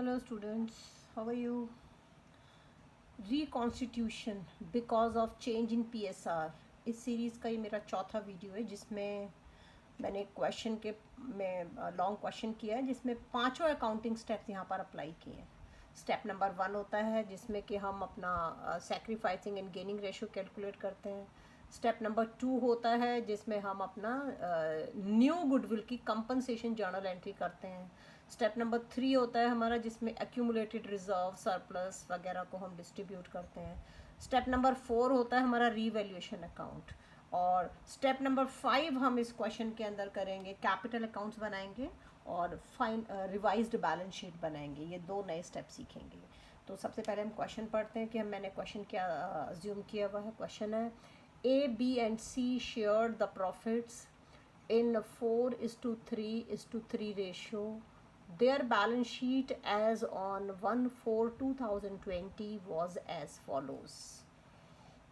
Hello students, how are you? Reconstitution because of change in PSR इस series का ये मेरा चौथा वीडियो है जिसमें मैंने क्वेश्चन के में लॉन्ग क्वेश्चन किया है जिसमें पांचों अकाउंटिंग स्टेप्स यहाँ पर अप्लाई किए हैं। स्टेप नंबर 1 होता है जिसमें कि हम अपना sacrificing and gaining ratio calculate करते हैं। स्टेप नंबर 2 होता है जिसमें हम अपना न्यू गुडविल की कंपनसेशन जर्नल एंट्री करते हैं। स्टेप नंबर 3 होता है हमारा जिसमें एक्यूमुलेटेड रिजर्व सरप्लस वगैरह को हम डिस्ट्रीब्यूट करते हैं। स्टेप नंबर 4 होता है हमारा रीवैल्यूएशन अकाउंट। और स्टेप नंबर 5 हम इस क्वेश्चन के अंदर करेंगे, कैपिटल अकाउंट्स बनाएंगे और रिवाइज्ड बैलेंस शीट बनाएंगे। ये 2 नए स्टेप सीखेंगे। तो सबसे पहले हम क्वेश्चन पढ़ते हैं कि मैंने क्वेश्चन क्या अज्यूम किया हुआ है। क्वेश्चन है A, B and C shared the profits in 4:3:3 ratio. Their balance sheet as on 1/4/2020 was as follows.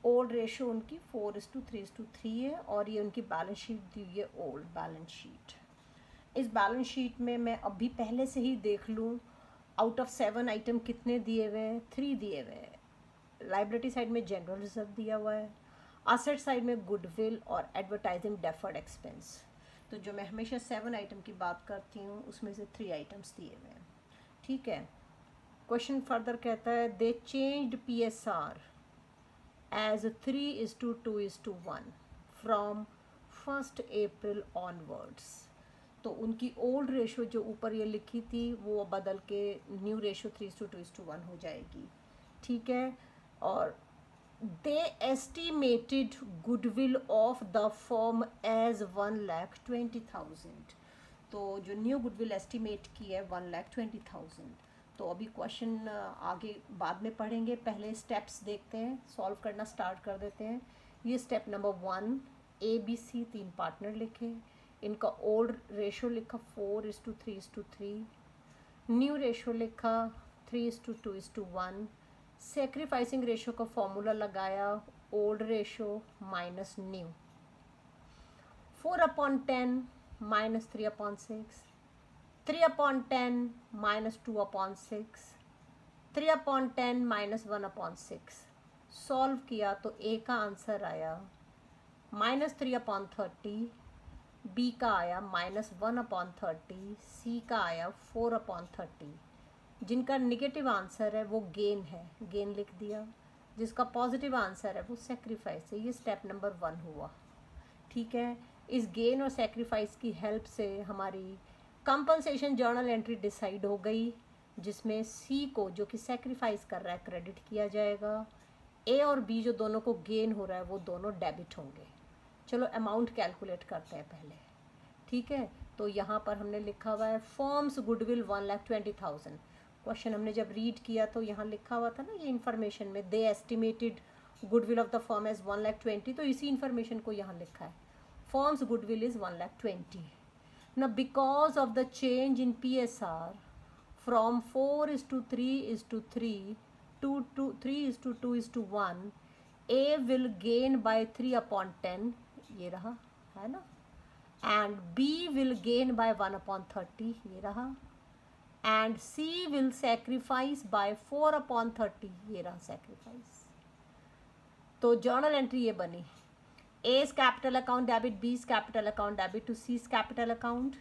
Old ratio उनकी 4:3:3 है और ये उनकी बैलेंस शीट दी हुई है ओल्ड बैलेंस शीट। इस बैलेंस शीट में मैं अभी पहले से ही देख लूँ आउट ऑफ 7 आइटम कितने दिए हुए हैं, 3 दिए हुए हैं। लाइबिलिटी साइड में जनरल रिजर्व दिया हुआ है, असेट साइड में गुडविल और एडवर्टाइजिंग डेफर्ड एक्सपेंस। तो जो मैं हमेशा 7 आइटम की बात करती हूँ उसमें से 3 आइटम्स दिए हुए हैं। ठीक है, क्वेश्चन फर्दर कहता है they changed PSR as 3:2:1 from 1st April onwards। तो उनकी ओल्ड रेशो जो ऊपर ये लिखी थी वो बदल के न्यू रेशो 3:2:1 हो जाएगी। ठीक है, और they estimated goodwill of the firm as 1,20,000। तो जो न्यू गुडविल एस्टिमेट की है 1,20,000। तो अभी क्वेश्चन आगे बाद में पढ़ेंगे, पहले स्टेप्स देखते हैं, सॉल्व करना स्टार्ट कर देते हैं। ये स्टेप नंबर 1, ABC 3 पार्टनर लिखे, इनका ओल्ड रेशो लिखा 4:3:3, न्यू रेशो लिखा 3:2:1, सैक्रिफाइसिंग रेशो का फॉर्मूला लगाया old ratio minus new, 4/10 minus 3/6, 3/10 minus 2/6, 3/10 minus 1/6। Solve किया तो ए का आंसर आया -3/30, बी का आया -1/30, सी का आया 4/30। जिनका निगेटिव आंसर है वो गेन है, गेन लिख दिया। जिसका पॉजिटिव आंसर है वो सेक्रीफाइस है। ये स्टेप नंबर 1 हुआ। ठीक है, इस गेन और सेक्रीफाइस की हेल्प से हमारी कंपनसेशन जर्नल एंट्री डिसाइड हो गई, जिसमें सी को जो कि सेक्रीफाइस कर रहा है क्रेडिट किया जाएगा, ए और बी जो दोनों को गेन हो रहा है वो दोनों डेबिट होंगे। चलो अमाउंट कैलकुलेट करते हैं पहले। ठीक है, तो यहाँ पर हमने लिखा हुआ है फर्म्स गुडविल 1,20,000। क्वेश्चन हमने जब रीड किया तो यहाँ लिखा हुआ था ना ये इन्फॉर्मेशन में, they estimated goodwill of the firm as 1,20,000। तो इसी इन्फॉर्मेशन को यहाँ लिखा है फर्म्स गुडविल इज 1,20,000। ना because of the change in PSR from 4:3:3 to 3:2:1, A will gain by 3/10, ये रहा है ना, and B will gain by 1/30, ये रहा, and C will sacrifice by 4/30, ये रहा sacrifice। तो जर्नल एंट्री ये बनी, A's capital account debit, B's capital account debit to C's capital account.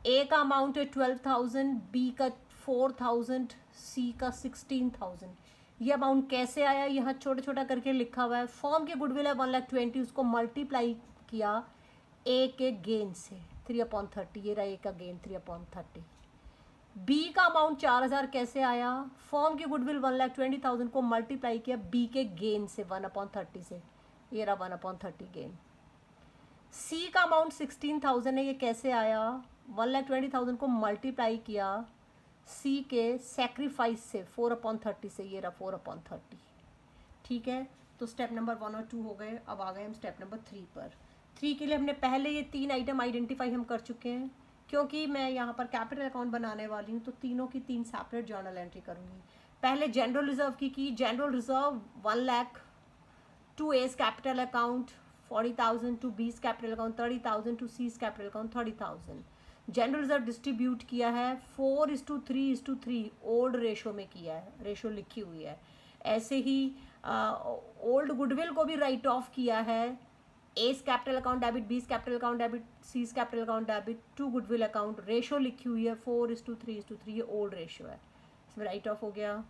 A का अमाउंट है 12,000, B का 4,000, C का 16,000। ये अमाउंट कैसे आया, यहाँ छोटा छोटा करके लिखा हुआ है। फॉर्म के गुडविल है 1,20,000, उसको मल्टीप्लाई किया ए के गेन से 3/30, ये रहा ए का गेन 3/30। बी का अमाउंट 4,000 कैसे आया, फॉर्म की गुडविल 1,20,000 को मल्टीप्लाई किया बी के गेन से 1/30 से, ये रहा 1/30 गेन। सी का अमाउंट 16,000 है, ये कैसे आया, 1,20,000 को मल्टीप्लाई किया सी के सेक्रीफाइस से 4/30 से, ये रहा 4/30। ठीक है, तो स्टेप नंबर 1 और 2 हो गए। अब आ गए हम स्टेप नंबर 3 पर। 3 के लिए हमने पहले ये 3 आइटम आइडेंटिफाई हम कर चुके हैं, क्योंकि मैं यहाँ पर कैपिटल अकाउंट बनाने वाली हूँ तो तीनों की 3 सेपरेट जर्नल एंट्री करूँगी। पहले जनरल रिजर्व की general reserve 1 lakh to A's capital account 40,000, to बी's capital account 30,000, to C's capital account 30,000। General reserve distribute किया है 4:3:3 ओल्ड रेशो में किया है, रेशो लिखी हुई है। ऐसे ही ओल्ड गुडविल को भी राइट ऑफ किया है, A's capital account debit, B's capital account debit, C's capital account debit to goodwill account, ratio लिखी हुई है 4:3:3, ये ओल्ड रेशो है, इसमें राइट ऑफ हो गया।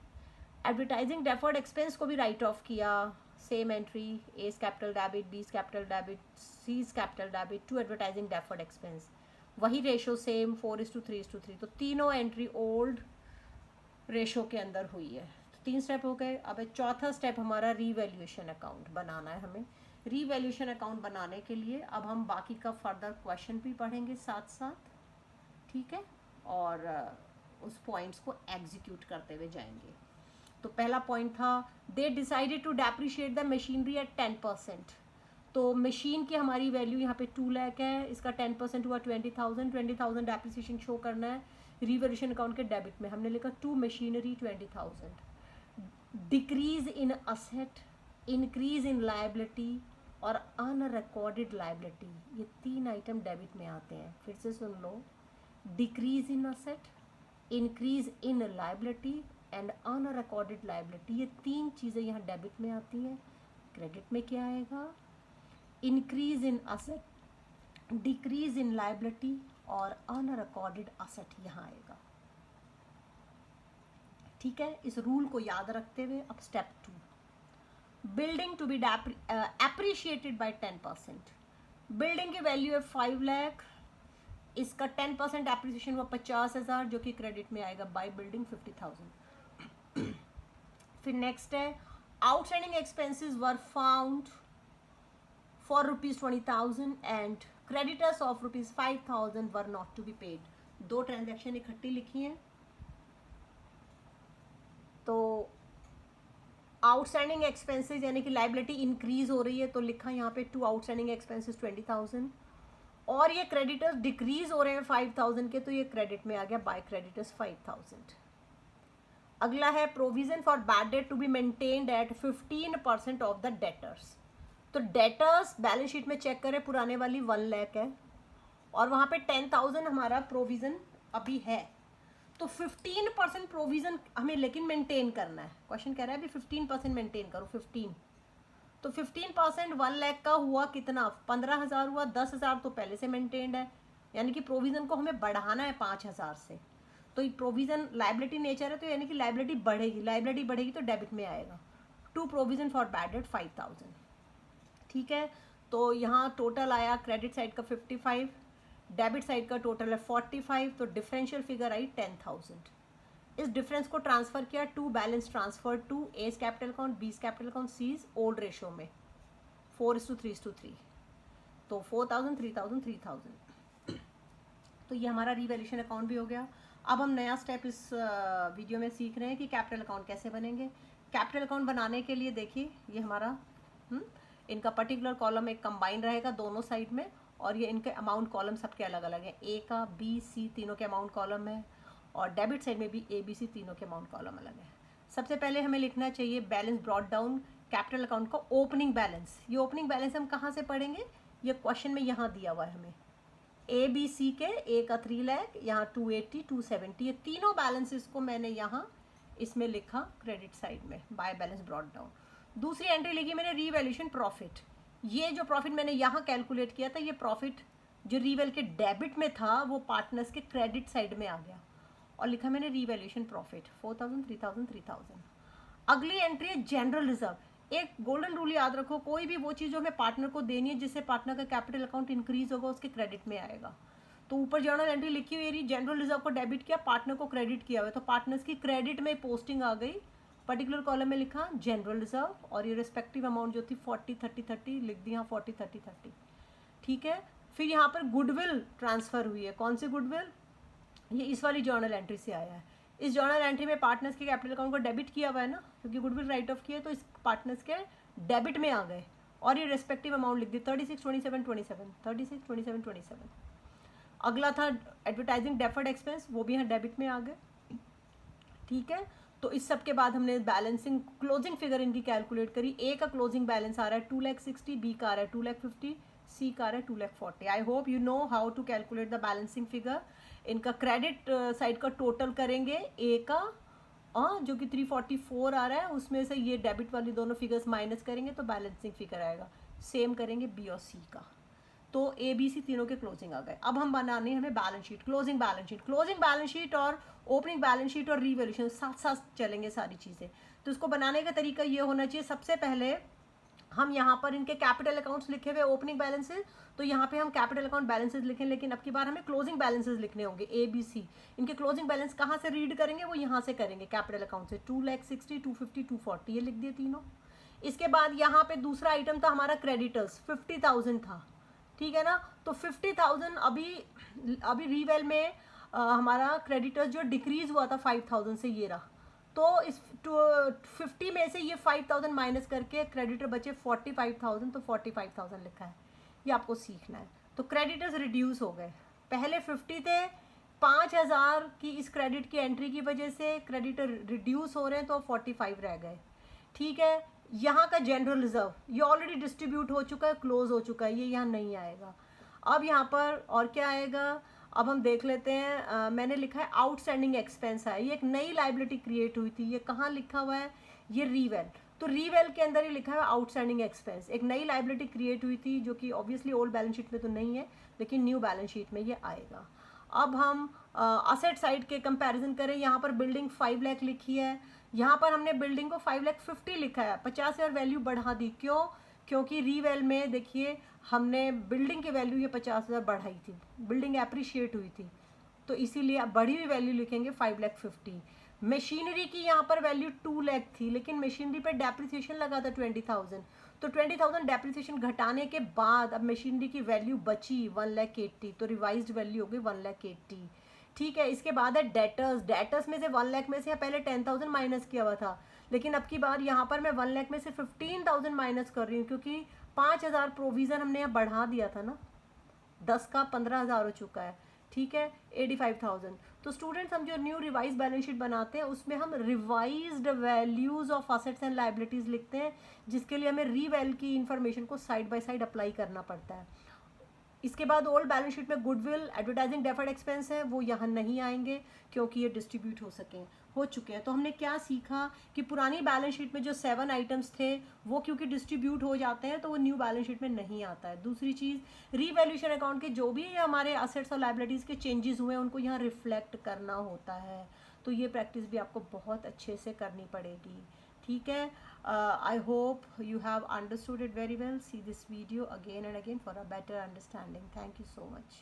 एडवर्टाइजिंग डेफर्ड एक्सपेंस को भी राइट ऑफ किया, same entry, A's capital debit, B's capital debit, C's capital debit to advertising deferred expense, वही रेशो सेम 4:3:3। तो तीनों एंट्री ओल्ड रेशो के अंदर हुई है। तो 3 स्टेप हो गए। अब चौथा स्टेप हमारा रीवैल्यूएशन अकाउंट बनाना है हमें। रीवैल्यूएशन अकाउंट बनाने के लिए अब हम बाकी का फर्दर क्वेश्चन भी पढ़ेंगे साथ साथ, ठीक है, और उस पॉइंट्स को एग्जीक्यूट करते हुए जाएंगे। तो पहला पॉइंट था they decided to depreciate the machinery at 10%। तो मशीन की हमारी वैल्यू यहाँ पे 2 लाख है, इसका 10% हुआ 20,000, 20,000 डेप्रिसिएशन शो करना है। रिवैल्यूएशन अकाउंट के डेबिट में हमने लिखा to machinery 20,000। Decrease in asset, increase in liability और अनरिकॉर्डेड लायबिलिटी, ये 3 आइटम डेबिट में आते हैं। फिर से सुन लो, decrease in asset, increase in liability and unrecorded liability, ये 3 चीज़ें यहाँ डेबिट में आती हैं। क्रेडिट में क्या आएगा? Increase in asset, decrease in liability और अनरिकॉर्डेड असेट यहाँ आएगा, ठीक है। इस रूल को याद रखते हुए अब step 2, building to be appreciated by 10%। Building की वैल्यू है 5 लाख, इसका 10% एप्रिसिएशन हुआ 50,000, जो कि क्रेडिट में आएगा बाय बिल्डिंग 50,000। फिर नेक्स्ट है outstanding expenses were found for rupees 20,000 and creditors of rupees 5,000 were not to be paid। 2 transaction इकट्ठी लिखी हैं। तो आउटस्टैंडिंग एक्सपेंसेस यानी कि लाइबिलिटी इंक्रीज हो रही है, तो लिखा यहाँ पे टू आउटस्टैंडिंग एक्सपेंसेस 20,000, और ये क्रेडिटर्स डिक्रीज हो रहे हैं 5,000 के, तो ये क्रेडिट में आ गया बाय क्रेडिटर्स 5,000। अगला है provision for bad debt to be maintained at 15% of the debtors. तो डेटर्स बैलेंस शीट में चेक करें, पुराने वाली 1 लाख है और वहाँ पे 10,000 हमारा प्रोविज़न अभी है, तो 15% प्रोविज़न हमें लेकिन मेंटेन करना है। क्वेश्चन कह रहा है अभी 15% मेंटेन करो, 15, तो 15% 1 लाख का हुआ कितना? 15,000 हुआ, 10,000 तो पहले से मेंटेन्ड है, यानी कि प्रोविज़न को हमें बढ़ाना है 5,000 से। तो ये प्रोविज़न लाइबिलिटी नेचर है, तो यानी कि लाइबिलिटी बढ़ेगी तो डेबिट में आएगा। To provision for bad debt 5,000, ठीक है। तो यहाँ टोटल आया क्रेडिट साइड का 55, डेबिट साइड का टोटल है 45, तो डिफरेंशियल फिगर आई 10,000। इस डिफरेंस को ट्रांसफर किया to balance transfer to A's capital account, B's capital account, C's old ratio में 4:3:3, तो 4,000, 3,000, 3,000। तो ये हमारा रिवैल्यूएशन अकाउंट भी हो गया। अब हम नया स्टेप इस वीडियो में सीख रहे हैं कि कैपिटल अकाउंट कैसे बनेंगे। कैपिटल अकाउंट बनाने के लिए देखिए, ये हमारा इनका पर्टिकुलर कॉलम एक कंबाइन रहेगा दोनों साइड में, और ये इनके अमाउंट कॉलम सबके अलग अलग हैं। ए का, बी, सी तीनों के अमाउंट कॉलम है, और डेबिट साइड में भी ए, बी, सी तीनों के अमाउंट कॉलम अलग है। सबसे पहले हमें लिखना चाहिए balance brought down capital account का ओपनिंग बैलेंस। ये ओपनिंग बैलेंस हम कहाँ से पढ़ेंगे? ये क्वेश्चन में यहाँ दिया हुआ है हमें, ए, बी, सी के। ए का 3 लाख, यहाँ 280, 270, ये तीनों बैलेंसेस को मैंने यहाँ इसमें लिखा क्रेडिट साइड में बाय बैलेंस ब्रॉट डाउन। दूसरी एंट्री लिखी मैंने रीवैल्यूएशन प्रॉफिट। ये जो प्रॉफिट मैंने यहाँ कैलकुलेट किया था, ये प्रॉफिट जो रीवैल के डेबिट में था वो पार्टनर्स के क्रेडिट साइड में आ गया, और लिखा मैंने रीवैल्यूएशन प्रॉफिट 4,000, 3,000, 3,000। अगली एंट्री है जनरल रिजर्व। एक गोल्डन रूल याद रखो, कोई भी वो चीज़ जो हमें पार्टनर को देनी है जिससे पार्टनर का कैपिटल अकाउंट इंक्रीज होगा, उसके क्रेडिट में आएगा। तो ऊपर जर्नल एंट्री लिखी हुई है, जनरल रिजर्व को डेबिट किया, पार्टनर को क्रेडिट किया हुआ, तो पार्टनर्स की क्रेडिट में पोस्टिंग आ गई। पर्टिकुलर कॉलम में लिखा जनरल रिजर्व, और ये रिस्पेक्टिव अमाउंट जो थी 40, 30, 30 लिख दी, यहाँ 40, 30, 30, ठीक है। फिर यहाँ पर गुडविल ट्रांसफर हुई है। कौन सी गुडविल? ये इस वाली जर्नल एंट्री से आया है। इस जर्नल एंट्री में पार्टनर्स के कैपिटल अकाउंट को डेबिट किया हुआ है ना, क्योंकि गुडविल राइट ऑफ किया है, तो इस पार्टनर्स के डेबिट में आ गए, और ये रेस्पेक्टिव अमाउंट लिख दी 36, 27, 27, 36, 27, 27। अगला था एडवर्टाइजिंग डेफर्ड एक्सपेंस, वो भी यहाँ डेबिट में आ गए, ठीक है। तो इस सब के बाद हमने बैलेंसिंग क्लोजिंग फिगर इनकी कैलकुलेट करी। ए का क्लोजिंग बैलेंस आ रहा है 2,60,000, बी का आ रहा है 2,50,000, सी का रहा है 2,40,000। I hope you know how to calculate the balancing figure. इनका क्रेडिट साइड का टोटल करेंगे ए का जो कि 344 आ रहा है, उसमें से ये डेबिट वाली दोनों फिगर्स माइनस करेंगे तो बैलेंसिंग फिगर आएगा। सेम करेंगे बी और सी का। तो ए बी सी तीनों के क्लोजिंग आ गए। अब हम बनाने हमें balance sheet, closing balance sheet. Closing balance sheet और ओपनिंग बैलेंस शीट और रीवैल्यूएशन साथ साथ चलेंगे सारी चीज़ें। तो इसको बनाने का तरीका ये होना चाहिए, सबसे पहले हम यहाँ पर इनके कैपिटल अकाउंट्स लिखे हुए ओपनिंग बैलेंसेज, तो यहाँ पे हम कैपिटल अकाउंट बैलेंसेज लिखें, लेकिन अब की बार हमें क्लोजिंग बैलेंसेज लिखने होंगे ए बी सी। इनके क्लोजिंग बैलेंस कहाँ से रीड करेंगे, वो यहाँ से करेंगे कैपिटल अकाउंट से। 2,60,000, 250, 240 ये लिख दिए तीनों। इसके बाद यहाँ पे दूसरा आइटम था हमारा क्रेडिटर्स, 50,000 था, ठीक है ना। तो 50,000 अभी रीवेल में हमारा क्रेडिटर्स जो डिक्रीज हुआ था 5,000 से, ये रहा। तो इस 50 में से ये 5,000 माइनस करके क्रेडिटर बचे 45,000, तो 45,000 लिखा है, ये आपको सीखना है। तो क्रेडिटर्स रिड्यूस हो गए, पहले 50 थे, 5,000 की इस क्रेडिट की एंट्री की वजह से क्रेडिटर रिड्यूस हो रहे हैं, तो 45 रह गए, ठीक है। यहाँ का जनरल रिजर्व ये ऑलरेडी डिस्ट्रीब्यूट हो चुका है, क्लोज हो चुका है, ये यहाँ नहीं आएगा। अब यहाँ पर और क्या आएगा, अब हम देख लेते हैं। मैंने लिखा है आउटस्टैंडिंग एक्सपेंस है, ये एक नई लाइबिलिटी क्रिएट हुई थी, ये कहाँ लिखा हुआ है, ये रीवेल। तो रीवेल के अंदर ये लिखा है आउटस्टैंडिंग एक्सपेंस, एक नई लाइबिलिटी क्रिएट हुई थी जो कि ऑब्वियसली ओल्ड बैलेंस शीट में तो नहीं है, लेकिन न्यू बैलेंस शीट में ये आएगा। अब हम असेट साइड के कंपैरिजन करें, यहाँ पर बिल्डिंग 5 लाख लिखी है, यहाँ पर हमने बिल्डिंग को 5,50,000 लिखा है, 50,000 वैल्यू बढ़ा दी। क्यों, क्योंकि रीवेल में देखिए हमने बिल्डिंग की वैल्यू ये 50,000 बढ़ाई थी, बिल्डिंग एप्रिशिएट हुई थी, तो इसीलिए अब बढ़ी हुई वैल्यू लिखेंगे 5,50,000। मशीनरी की यहाँ पर वैल्यू 2 लाख थी, लेकिन मशीनरी पर डेप्रिसिएशन लगा था 20,000, तो 20,000 डेप्रिसिएशन घटाने के बाद अब मशीनरी की वैल्यू बची 1,80,000, तो रिवाइज्ड वैल्यू हो गई 1,80,000, ठीक है। इसके बाद है डेटर्स, डेटर्स में से 1 लाख में से पहले 10,000 माइनस किया हुआ था, लेकिन अब की बार यहाँ पर मैं 1 लाख में से 15,000 माइनस कर रही हूँ, क्योंकि 5,000 प्रोविज़न हमने यहाँ बढ़ा दिया था ना, 10 का 15,000 हो चुका है, ठीक है, 85,000। तो स्टूडेंट्स हम जो न्यू रिवाइज बैलेंस शीट बनाते हैं उसमें हम revised values of assets and liabilities लिखते हैं, जिसके लिए हमें रीवैल की इन्फॉर्मेशन को साइड बाय साइड अप्लाई करना पड़ता है। इसके बाद ओल्ड बैलेंस शीट में गुडविल, एडवर्टाइजिंग, डेफर्ड एक्सपेंस है, वो यहाँ नहीं आएंगे क्योंकि ये डिस्ट्रीब्यूट हो चुके हैं। तो हमने क्या सीखा कि पुरानी बैलेंस शीट में जो 7 आइटम्स थे वो क्योंकि डिस्ट्रीब्यूट हो जाते हैं तो वो न्यू बैलेंस शीट में नहीं आता है। दूसरी चीज़, रीवैल्यूएशन अकाउंट के जो भी हमारे असेट्स और लाइबिलिटीज़ के चेंजेस हुए हैं उनको यहाँ रिफ्लेक्ट करना होता है, तो ये प्रैक्टिस भी आपको बहुत अच्छे से करनी पड़ेगी, ठीक है। I hope you have understood it very well. See this video again and again for a better understanding. Thank you so much.